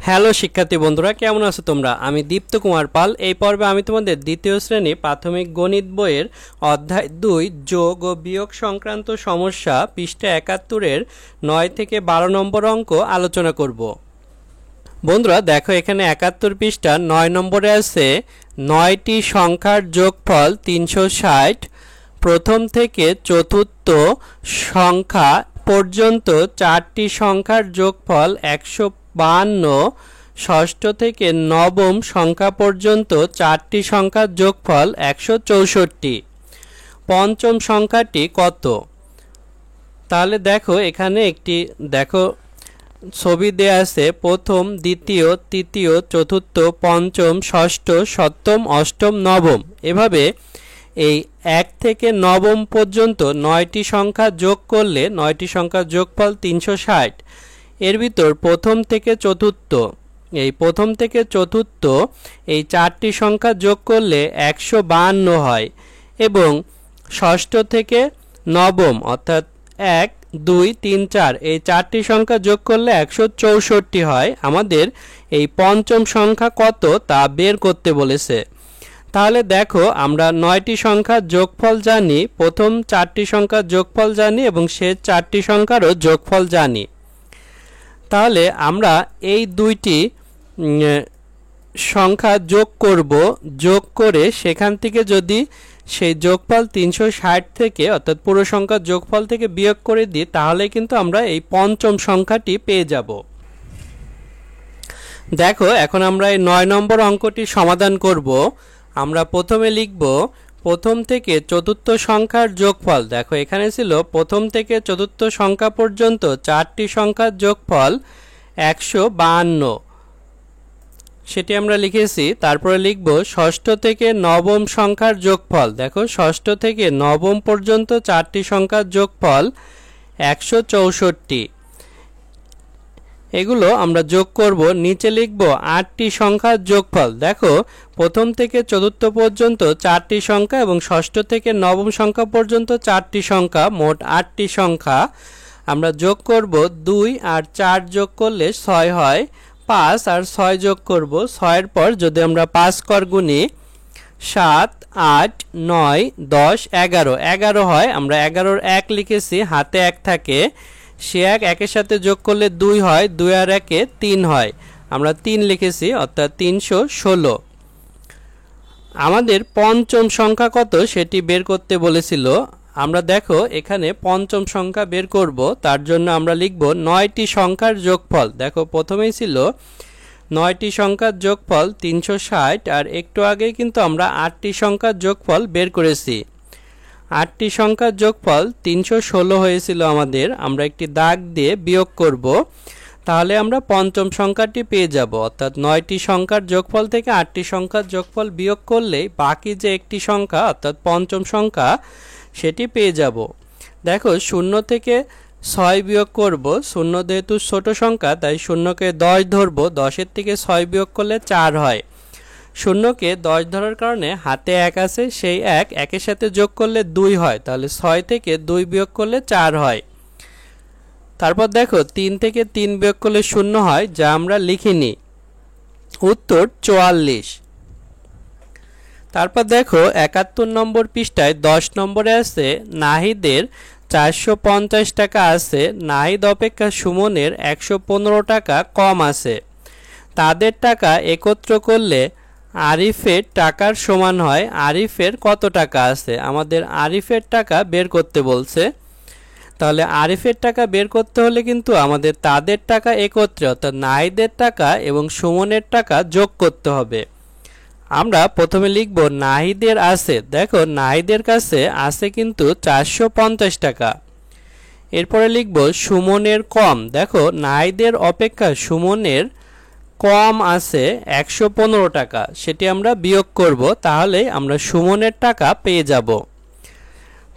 Hello শিক্ষার্থী বন্ধুরা, কেমন আছো তোমরা? আমি দীপ্ত কুমার পাল। এই পর্বে আমি তোমাদের দ্বিতীয় শ্রেণী প্রাথমিক গণিত বইয়ের অধ্যায় 2 যোগ ও বিয়োগ সংক্রান্ত সমস্যা পৃষ্ঠা 71-এর 9 থেকে 12 নম্বর অঙ্ক আলোচনা করব। বন্ধুরা দেখো, এখানে 71 পৃষ্ঠা 9 নম্বরে আছে 9টি সংখ্যার যোগফল 360, প্রথম থেকে চতুর্থ সংখ্যা পর্যন্ত 4টি সংখ্যার যোগফল 152, ষষ্ঠ থেকে নবম সংখ্যা পর্যন্ত 4টি সংখ্যার যোগফল 164, পঞ্চম সংখ্যাটি কত? তাহলে দেখো, এখানে একটি ছবি দেয়া আছে। প্রথম, দ্বিতীয়, তৃতীয়, চতুর্থ, পঞ্চম, ষষ্ঠ, সপ্তম, অষ্টম, নবম, এভাবে এই 1 থেকে নবম পর্যন্ত 9টি সংখ্যা যোগ করলে 9টি সংখ্যার যোগফল 360। এর ভিতর প্রথম থেকে চতুর্থ, এই প্রথম থেকে চতুর্থ এই 4টি সংখ্যা যোগ করলে 152 হয়, এবং ষষ্ঠ থেকে নবম অর্থাৎ 1, 2, 3, 4 এই 4টি সংখ্যা যোগ করলে 164 হয়। আমাদের এই পঞ্চম সংখ্যা কত তা বের করতে বলেছে। তাহলে দেখো, আমরা 9টি সংখ্যার যোগফল জানি, প্রথম 4টি সংখ্যার যোগফল জানি এবং শেষ 4টি সংখ্যারও যোগফল জানি। তাহলে আমরা এই দুইটি সংখ্যা যোগ করব, যোগ করে সেখান থেকে যদি সেই যোগফল 360 থেকে অর্থাৎ পুরো সংখ্যার যোগফল থেকে বিয়োগ করে দিই, তাহলে কিন্তু আমরা এই পঞ্চম সংখ্যাটি পেয়ে যাব। দেখো, এখন আমরা এই 9 নম্বর অঙ্কটি সমাধান করব। আমরা প্রথমে লিখব প্রথম থেকে চতুর্থ সংখ্যার যোগফল। দেখো, এখানে ছিল প্রথম থেকে চতুর্থ সংখ্যা পর্যন্ত 4টি সংখ্যার যোগফল 152, সেটি আমরা লিখেছি। তারপরে লিখব ষষ্ঠ থেকে নবম সংখ্যার যোগফল। দেখো, ষষ্ঠ থেকে নবম পর্যন্ত 4টি সংখ্যার যোগফল 164, এগুলো আমরা যোগ করব। নিচে লিখব 8টি সংখ্যার যোগফল। দেখো, প্রথম থেকে চতুর্থ পর্যন্ত 4টি সংখ্যা এবং ষষ্ঠ থেকে নবম সংখ্যা পর্যন্ত 4টি সংখ্যা, মোট 8টি সংখ্যা আমরা যোগ করব। 2 আর 4 যোগ করলে 6 হয়, 5 আর 6 যোগ করব। 6-এর পর যদি আমরা 5 ঘর গুনি 7, 8, 9, 10, 11 হয়। আমরা 11-র 1 লিখেছি, হাতে 1 থাকে, সে 1 একের সাথে যোগ করলে 2 হয়, 2 আর 1-এ 3 হয়, আমরা 3 লিখেছি, অর্থাৎ 316। আমাদের পঞ্চম সংখ্যা কত সেটি বের করতে বলেছিল। আমরা দেখো, এখানে পঞ্চম সংখ্যা বের করব। তার জন্য আমরা লিখব 9টি সংখ্যার যোগফল। দেখো, প্রথমেই ছিল 9টি সংখ্যার যোগফল 360, আর একটু আগে কিন্তু আমরা 8টি সংখ্যার যোগফল বের করেছি। 8টি সংখ্যার যোগফল 316 হয়েছিল আমাদের। আমরা একটি দাগ দিয়ে বিয়োগ করব, তাহলে আমরা পঞ্চম সংখ্যাটি পেয়ে যাব। অর্থাৎ 9টি সংখ্যার যোগফল থেকে 8টি সংখ্যার যোগফল বিয়োগ করলেই বাকি যে একটি সংখ্যা অর্থাৎ পঞ্চম সংখ্যা সেটি পেয়ে যাব। দেখো, 0 থেকে 6 বিয়োগ করব। 0 যেহেতু ছোট সংখ্যা, তাই 0কে 10 ধরব। 10-এর থেকে 6 বিয়োগ করলে 4 হয়। 0কে 10 ধরার কারণে হাতে 1 আছে, সেই 1 একের সাথে যোগ করলে 2 হয়, তাহলে 6 থেকে 2 বিয়োগ করলে 4 হয়। তারপর দেখো, 3 থেকে 3 বিয়োগ করলে 0 হয়, যা আমরা লিখিনি। উত্তর 44। তারপর দেখো, 71 নম্বর পৃষ্ঠায় 10 নম্বরে আছে নাহিদের 450 টাকা আছে, নাহিদ অপেক্ষা সুমনের 115 টাকা কম আছে। তাদের টাকা একত্র করলে আরিফের টাকার সমান হয়। আরিফের কত টাকা আছে? আমাদের আরিফের টাকা বের করতে বলছে। তাহলে আরিফের টাকা বের করতে হলে কিন্তু আমাদের তাদের টাকা একত্রে অর্থাৎ নাহিদের টাকা এবং সুমনের টাকা যোগ করতে হবে। আমরা প্রথমে লিখব নাহিদের আছে। দেখো, নাহিদের কাছে আছে কিন্তু 450 টাকা। এরপরে লিখব সুমনের কম। দেখো, নাহিদের অপেক্ষা সুমনের কম আছে 115 টাকা, সেটি আমরা বিয়োগ করব, তাহলে আমরা সুমনের টাকা পেয়ে যাব।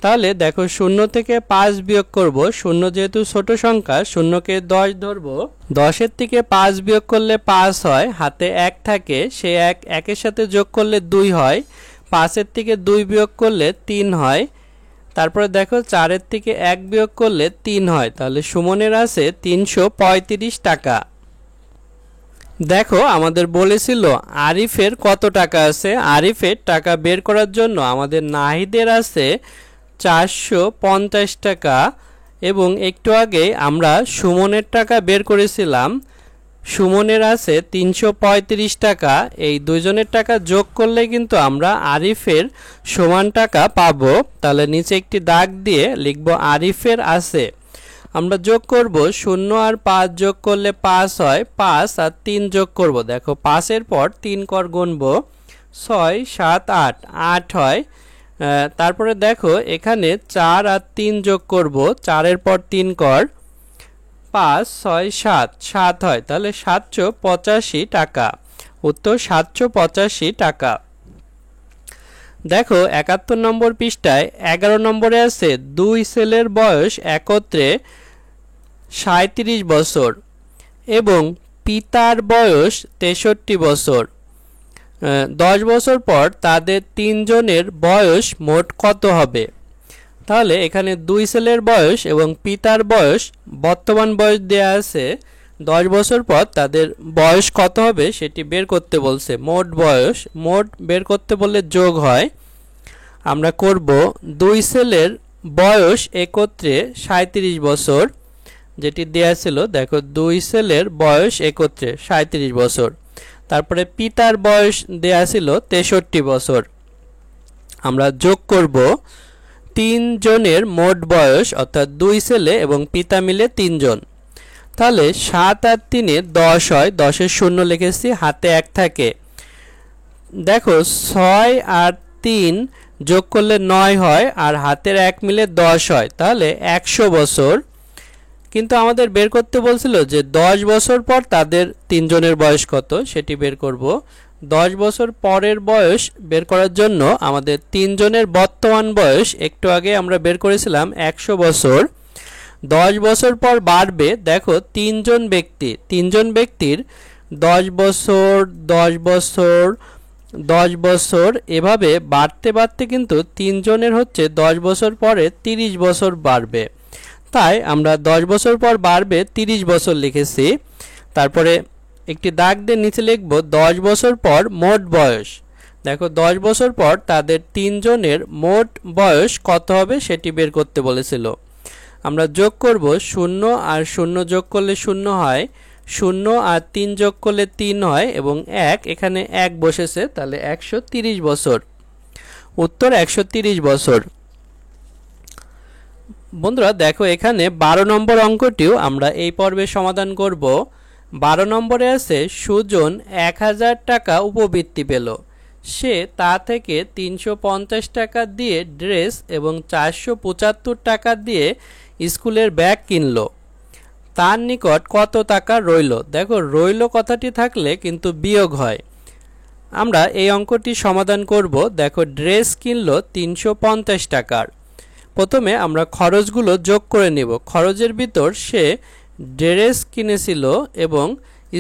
তাহলে দেখো, 0 থেকে 5 বিয়োগ করব। 0 যেহেতু ছোট সংখ্যা, 0কে 10 ধরব। 10-এর থেকে 5 বিয়োগ করলে 5 হয়, হাতে 1 থাকে, সে 1 একের সাথে যোগ করলে 2 হয়। 5-এর থেকে 2 বিয়োগ করলে 3 হয়। তারপরে দেখো, 4-এর থেকে 1 বিয়োগ করলে 3 হয়, তাহলে সুমনের আছে 335 টাকা। দেখো আমাদের বলেছিল আরিফের কত টাকা আছে। আরিফের টাকা বের করার জন্য আমাদের নাহিদের আছে 450 টাকা এবং একটু আগে আমরা সুমনের টাকা বের করেছিলাম। সুমনের আছে 335 টাকা। এই দুইজনের টাকা যোগ করলে কিন্তু আমরা আরিফের সমান টাকা পাবো। তাহলে নিচে একটি দাগ দিয়ে লিখব আরিফের আছে। আমরা যোগ করব 0 আর 5 যোগ করলে 5 হয়, 5 আর 3 যোগ করব। দেখো 5 এর পর 3 কর গুনব, 6 7 8 8 হয়। তারপরে দেখো এখানে 4 আর 3 যোগ করব, 4 এর পর 3 কর, 5 6 7 7 হয়। তাহলে 785 টাকা। উত্তর 785 টাকা। দেখো 71 নম্বর পৃষ্ঠায় 11 নম্বরে আছে দুই ছেলের বয়স একত্রে 37 বছর এবং পিতার বয়স 63 বছর। 10 বছর পর তাদের তিনজনের বয়স মোট কত হবে? তাহলে এখানে দুই ছেলের বয়স এবং পিতার বয়স, বর্তমান বয়স দেয়া আছে। 10 বছর পর তাদের বয়স কত হবে সেটি বের করতে বলছে। মোট বয়স, মোট বের করতে বললে যোগ হয়। আমরা করব দুই ছেলের বয়স একত্রে 37 বছর, যেটি দেয়া ছিল। দেখো দুই ছেলের বয়স একত্রে 37 বছর। তারপরে পিতার বয়স দেয়া ছিল 63 বছর। আমরা যোগ করব তিনজনের মোট বয়স, অর্থাৎ দুই ছেলে এবং পিতা মিলে তিনজন। তাহলে 7 আর 3 10 হয়, 10-এর শূন্য লিখেছি, হাতে 1 থাকে। দেখো 6 আর 3 যোগ করলে 9 হয় আর হাতের 1 মিলে 10 হয়। তাহলে 100 বছর। কিন্তু আমাদের বের করতে বলছিল যে 10 বছর পর তাদের তিনজনের বয়স কত সেটি বের করব। 10 বছর পরের বয়স বের করার জন্য আমাদের তিনজনের বর্তমান বয়স একটু আগে আমরা বের করেছিলাম 100 বছর। 10 বছর পর বাড়বে। দেখো তিনজন ব্যক্তির 10 বছর 10 বছর 10 বছর এভাবে বাড়তে বাড়তে কিন্তু তিনজনের হচ্ছে 10 বছর পরে 30 বছর বাড়বে। তাই আমরা 10 বছর পর বাড়বে 30 বছর লিখেছি। তারপরে একটি দাগ দিয়ে নিচে লিখব 10 বছর পর মোট বয়স। দেখো 10 বছর পর তাদের তিনজনের মোট বয়স কত হবে সেটি বের করতে বলেছিল। আমরা যোগ করব 0 আর 0 যোগ করলে 0 হয়, 0 আর 3 যোগ করলে 3 হয় এবং 1 এখানে 1 বসেছে। তাহলে 130 বছর। উত্তর 130 বছর। বন্ধুরা দেখো এখানে 12 নম্বর অঙ্কটিও আমরা এই পর্বে সমাধান করব। 12 নম্বরে আছে সুজন 1000 টাকা উপবৃত্তি পেল। সে তা থেকে 350 টাকা দিয়ে ড্রেস এবং 475 টাকা দিয়ে স্কুলের ব্যাগ কিনল। তার নিকট কত টাকা রইল? দেখো রইল কথাটি থাকলে কিন্তু বিয়োগ হয়। আমরা এই অঙ্কটি সমাধান করব। দেখো ড্রেস কিনল 350 টাকার। প্রথমে আমরা খরচগুলো যোগ করে নেব। খরচের ভিতর সে ড্রেস কিনেছিল এবং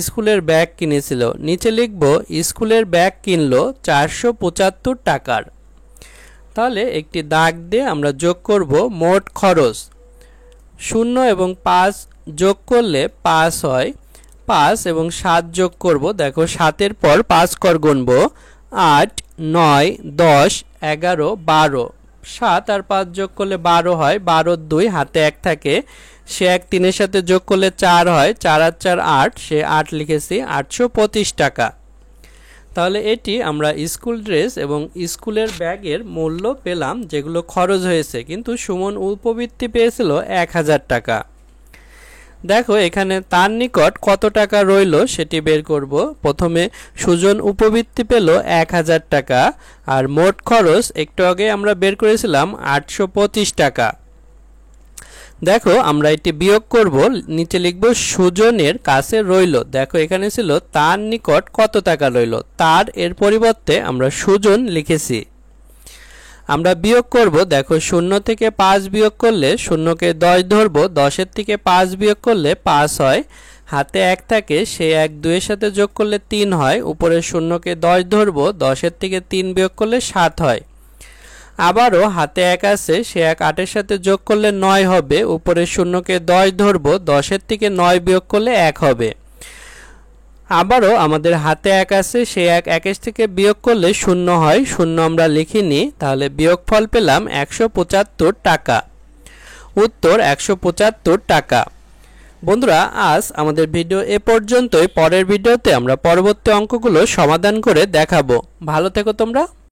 স্কুলের ব্যাগ কিনেছিল। নিচে লিখব স্কুলের ব্যাগ কিনল 475 টাকার। তাহলে একটি দাগ দিয়ে আমরা যোগ করব মোট খরচ। 0 এবং 5 যোগ করলে 5 হয়, 5 এবং 7 যোগ করব। দেখো 7-এর পর 5 কর গুনব, 8 9 10 11 12। 7 আর 5 যোগ করলে 12 হয়, 12 2 হাতে 1 থাকে। সে 1 3-এর সাথে যোগ করলে 4 হয়, 4 আর 4 8, সে 8 লিখেছি। 825 টাকা। তাহলে এটি আমরা স্কুল ড্রেস এবং স্কুলের ব্যাগের মূল্য পেলাম, যেগুলো খরচ হয়েছে। কিন্তু সুমন উপবৃত্তি পেয়েছিল 1000 টাকা। দেখো এখানে তার নিকট কত টাকা রইল সেটি বের করব। প্রথমে সুজন উপবৃত্তি পেল 1000 টাকা আর মোট খরচ একটু আগে আমরা বের করেছিলাম 825 টাকা। দেখো আমরা এটি বিয়োগ করব। নিচে লিখব সুজনের কাছে রইল। দেখো এখানে ছিল তার নিকট কত টাকা রইল, তার এর পরিবর্তে আমরা সুজন লিখেছি। আমরা বিয়োগ করব। দেখো 0 থেকে 5 বিয়োগ করলে 0-কে 10 ধরব, 10-এর থেকে 5 বিয়োগ করলে 5 হয়, হাতে 1 থাকে। সে 1 2-এর সাথে যোগ করলে 3 হয়, উপরে 0-কে 10 ধরব, 10-এর থেকে 3 বিয়োগ করলে 7 হয়। আবারও হাতে 1 আছে, সে 1 8-এর সাথে যোগ করলে 9 হবে, উপরে 0-কে 10 ধরব, 10-এর থেকে 9 বিয়োগ করলে 1 হবে। আবারও আমাদের হাতে 1 আছে, সেই 1 21 থেকে বিয়োগ করলে 0 হয়, 0 আমরা লিখিনি, তাহলে বিয়োগফল পেলাম 175 টাকা। উত্তর 175 টাকা। বন্ধুরা, আজ আমাদের ভিডিও এ পর্যন্তই। পরের ভিডিওতে আমরা পরবর্তী অঙ্কগুলো সমাধান করে দেখাবো। ভালো থেকো তোমরা।